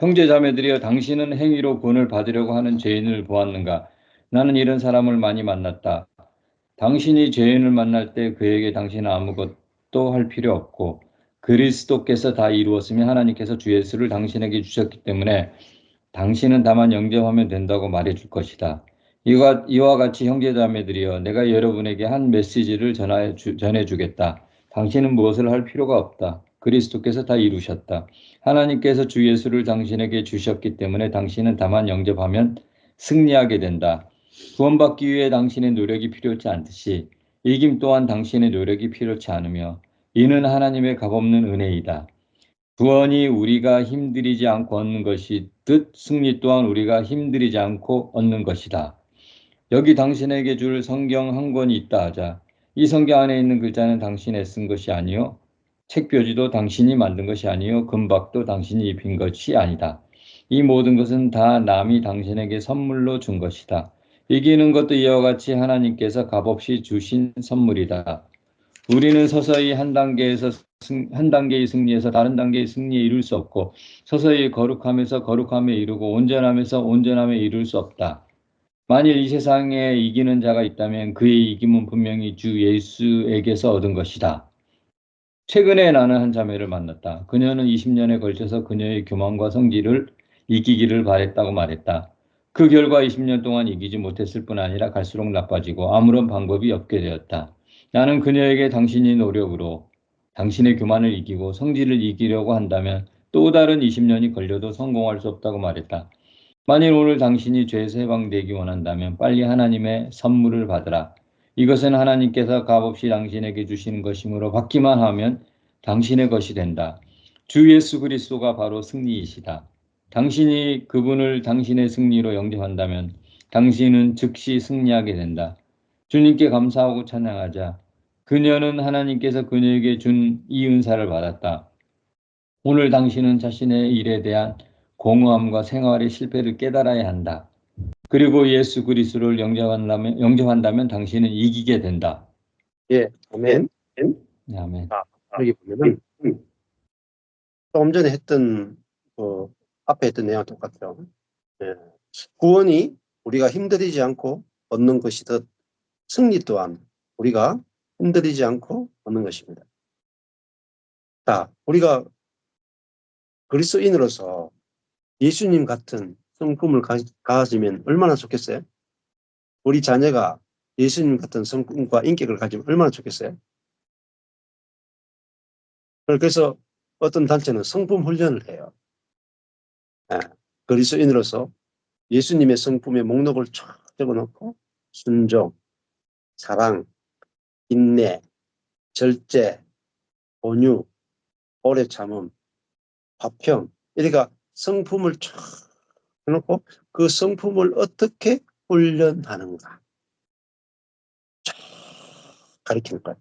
형제자매들이여 당신은 행위로 구원을 받으려고 하는 죄인을 보았는가? 나는 이런 사람을 많이 만났다. 당신이 죄인을 만날 때 그에게 당신은 아무것도 할 필요 없고 그리스도께서 다 이루었으며 하나님께서 주 예수를 당신에게 주셨기 때문에 당신은 다만 영접하면 된다고 말해줄 것이다. 이와 같이 형제자매들이여 내가 여러분에게 한 메시지를 전해주겠다. 당신은 무엇을 할 필요가 없다. 그리스도께서 다 이루셨다. 하나님께서 주 예수를 당신에게 주셨기 때문에 당신은 다만 영접하면 승리하게 된다. 구원받기 위해 당신의 노력이 필요치 않듯이 이김 또한 당신의 노력이 필요치 않으며 이는 하나님의 값없는 은혜이다. 구원이 우리가 힘들이지 않고 얻는 것이듯 승리 또한 우리가 힘들이지 않고 얻는 것이다. 여기 당신에게 줄 성경 한 권이 있다 하자. 이 성경 안에 있는 글자는 당신이 쓴 것이 아니요 책표지도 당신이 만든 것이 아니요 금박도 당신이 입힌 것이 아니다. 이 모든 것은 다 남이 당신에게 선물로 준 것이다. 이기는 것도 이와 같이 하나님께서 값없이 주신 선물이다. 우리는 서서히 한 단계의 승리에서 다른 단계의 승리에 이룰 수 없고 서서히 거룩함에서 거룩함에 이르고 온전함에서 온전함에 이룰 수 없다. 만일 이 세상에 이기는 자가 있다면 그의 이김은 분명히 주 예수에게서 얻은 것이다. 최근에 나는 한 자매를 만났다. 그녀는 20년에 걸쳐서 그녀의 교만과 성질을 이기기를 바랬다고 말했다. 그 결과 20년 동안 이기지 못했을 뿐 아니라 갈수록 나빠지고 아무런 방법이 없게 되었다. 나는 그녀에게 당신이 노력으로 당신의 교만을 이기고 성질을 이기려고 한다면 또 다른 20년이 걸려도 성공할 수 없다고 말했다. 만일 오늘 당신이 죄에서 해방되기 원한다면 빨리 하나님의 선물을 받으라. 이것은 하나님께서 값없이 당신에게 주시는 것이므로 받기만 하면 당신의 것이 된다. 주 예수 그리스도가 바로 승리이시다. 당신이 그분을 당신의 승리로 영접한다면 당신은 즉시 승리하게 된다. 주님께 감사하고 찬양하자. 그녀는 하나님께서 그녀에게 준 이 은사를 받았다. 오늘 당신은 자신의 일에 대한 공허함과 생활의 실패를 깨달아야 한다. 그리고 예수 그리스도를 영접한다면 당신은 이기게 된다. 예, 아멘. 네, 아멘. 여기 보면은 조금 전에 했던 앞에 했던 내용 똑같아요. 예. 구원이 우리가 힘들이지 않고 얻는 것이듯 승리 또한 우리가 힘들이지 않고 얻는 것입니다. 자, 우리가 그리스도인으로서 예수님 같은 성품을 가지면 얼마나 좋겠어요? 우리 자녀가 예수님 같은 성품과 인격을 가지면 얼마나 좋겠어요? 그래서 어떤 단체는 성품 훈련을 해요. 예. 그리스도인으로서 예수님의 성품의 목록을 쫙 적어놓고 순종, 사랑, 인내, 절제, 온유, 오래 참음, 화평, 이러니까 성품을 쫙 해놓고 그 성품을 어떻게 훈련하는가 쫙 가르치는 거예요.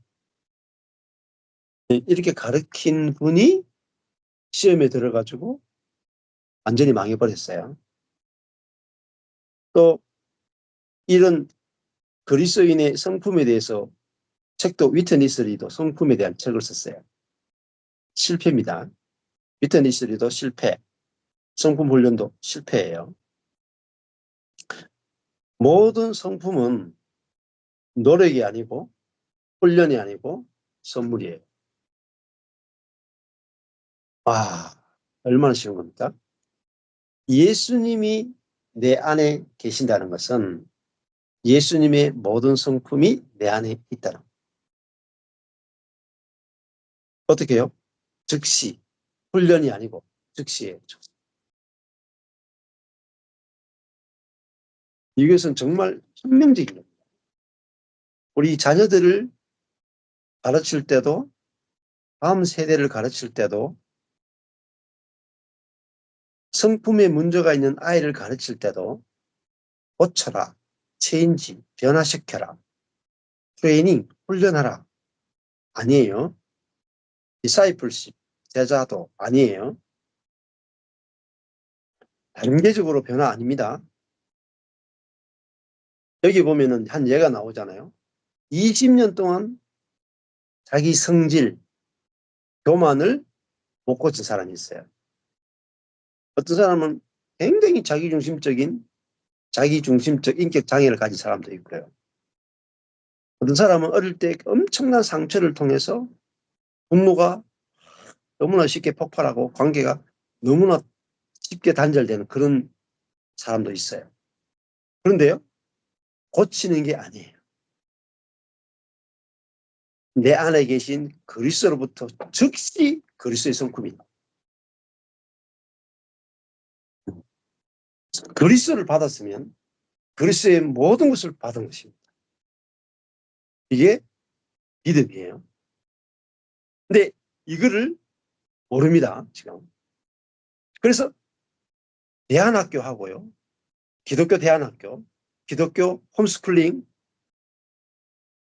이렇게 가르친 분이 시험에 들어가지고 완전히 망해버렸어요. 또 이런 그리스도인의 성품에 대해서 책도 위트니스리도 성품에 대한 책을 썼어요. 실패입니다. 위트니스리도 실패, 성품 훈련도 실패예요. 모든 성품은 노력이 아니고 훈련이 아니고 선물이에요. 와, 얼마나 쉬운 겁니까? 예수님이 내 안에 계신다는 것은 예수님의 모든 성품이 내 안에 있다는 거예요. 어떻게 해요? 즉시, 훈련이 아니고 즉시예요. 이것은 정말 현명적인 겁니다. 우리 자녀들을 가르칠 때도 다음 세대를 가르칠 때도 성품에 문제가 있는 아이를 가르칠 때도 고쳐라, 체인지, 변화시켜라, 트레이닝, 훈련하라 아니에요. 디사이플십, 제자도 아니에요. 단계적으로 변화 아닙니다. 여기 보면은 한 예가 나오잖아요. 20년 동안 자기 성질, 교만을 못 고친 사람이 있어요. 어떤 사람은 굉장히 자기중심적 인격 장애를 가진 사람도 있고요. 어떤 사람은 어릴 때 엄청난 상처를 통해서 분노가 너무나 쉽게 폭발하고 관계가 너무나 쉽게 단절되는 그런 사람도 있어요. 그런데요, 고치는 게 아니에요. 내 안에 계신 그리스도로부터 즉시 그리스도의 성품이다. 그리스도를 받았으면 그리스도의 모든 것을 받은 것입니다. 이게 믿음이에요. 근데 이거를 모릅니다, 지금. 그래서 대안학교 하고요. 기독교 대안학교, 기독교 홈스쿨링,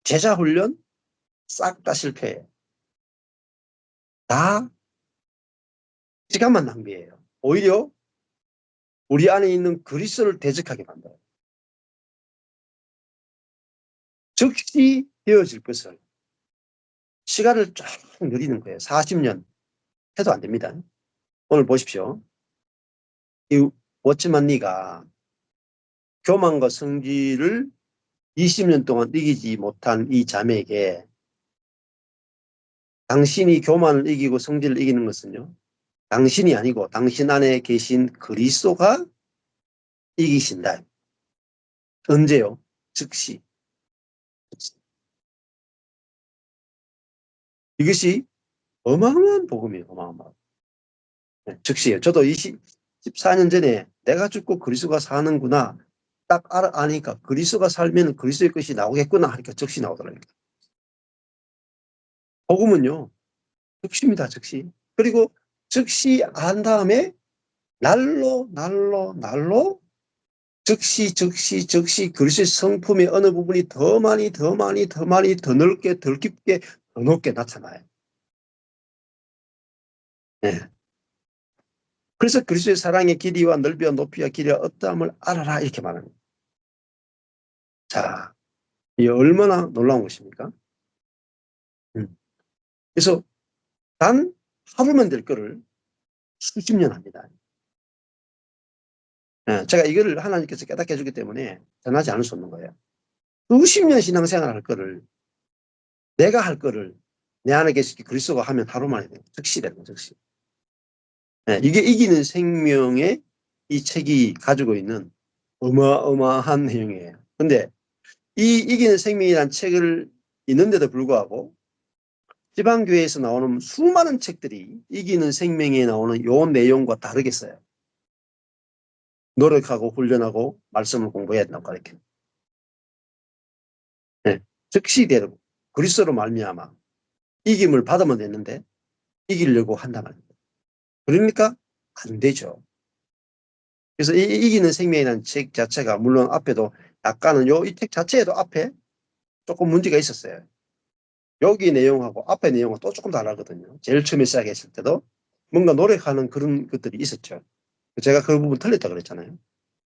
제자훈련 싹 다 실패해요. 다 시간만 낭비해요. 오히려 우리 안에 있는 그리스도를 대적하게 만들어요. 즉시 되어질 것을 시간을 쫙 늘리는 거예요. 40년 해도 안 됩니다. 오늘 보십시오. 이 워치만 니가 교만과 성질을 20년 동안 이기지 못한 이 자매에게 당신이 교만을 이기고 성질을 이기는 것은요, 당신이 아니고 당신 안에 계신 그리스도가 이기신다. 언제요? 즉시. 이것이 어마어마한 복음이에요. 어마어마한. 네, 즉시예요. 저도 14년 전에 내가 죽고 그리스도가 사는구나 딱 아니까 그리스도가 살면 그리스도의 것이 나오겠구나 하니까 즉시 나오더라고요. 복음은요, 즉시입니다. 즉시. 그리고 즉시 안 다음에 날로 즉시 그리스도의 성품의 어느 부분이 더 많이 더 넓게 더 깊게 더 높게 나타나요. 네. 그래서 그리스도의 사랑의 길이와 넓이와 높이와 길이와 어떠함을 알아라 이렇게 말합니다. 자, 이 얼마나 놀라운 것입니까? 그래서 단 하루면 될 거를 수십 년 합니다. 제가 이거를 하나님께서 깨닫게 해주기 때문에 전하지 않을 수 없는 거예요. 수십 년 신앙생활 할 거를 내가 할 거를 내 안에 계시기 그리스도가 하면 하루 만에 돼요. 즉시 되는 거예요. 즉시. 이게 이기는 생명의 이 책이 가지고 있는 어마어마한 내용이에요. 근데 이 이기는 생명이라는 책을 있는데도 불구하고 지방교회에서 나오는 수많은 책들이 이기는 생명에 나오는 요 내용과 다르게 써요. 노력하고 훈련하고 말씀을 공부해야 된다고 가르쳐요. 네. 즉시 되고 그리스도로 말미암아 이김을 받으면 됐는데 이기려고 한단 말입니다. 그러니까 안 되죠. 그래서 이기는 생명이라는 책 자체가 물론 앞에도 약간은 이 책 자체에도 앞에 조금 문제가 있었어요. 여기 내용하고 앞에 내용은 또 조금 다르거든요. 제일 처음에 시작했을 때도 뭔가 노력하는 그런 것들이 있었죠. 제가 그 부분 틀렸다 그랬잖아요.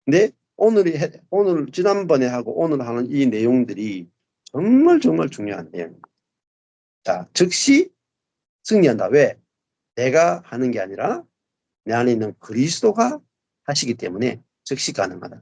근데 오늘 지난번에 하고 오늘 하는 이 내용들이 정말 중요한 내용입니다. 자, 즉시 승리한다. 왜? 내가 하는 게 아니라 내 안에 있는 그리스도가 하시기 때문에 즉시 가능하다.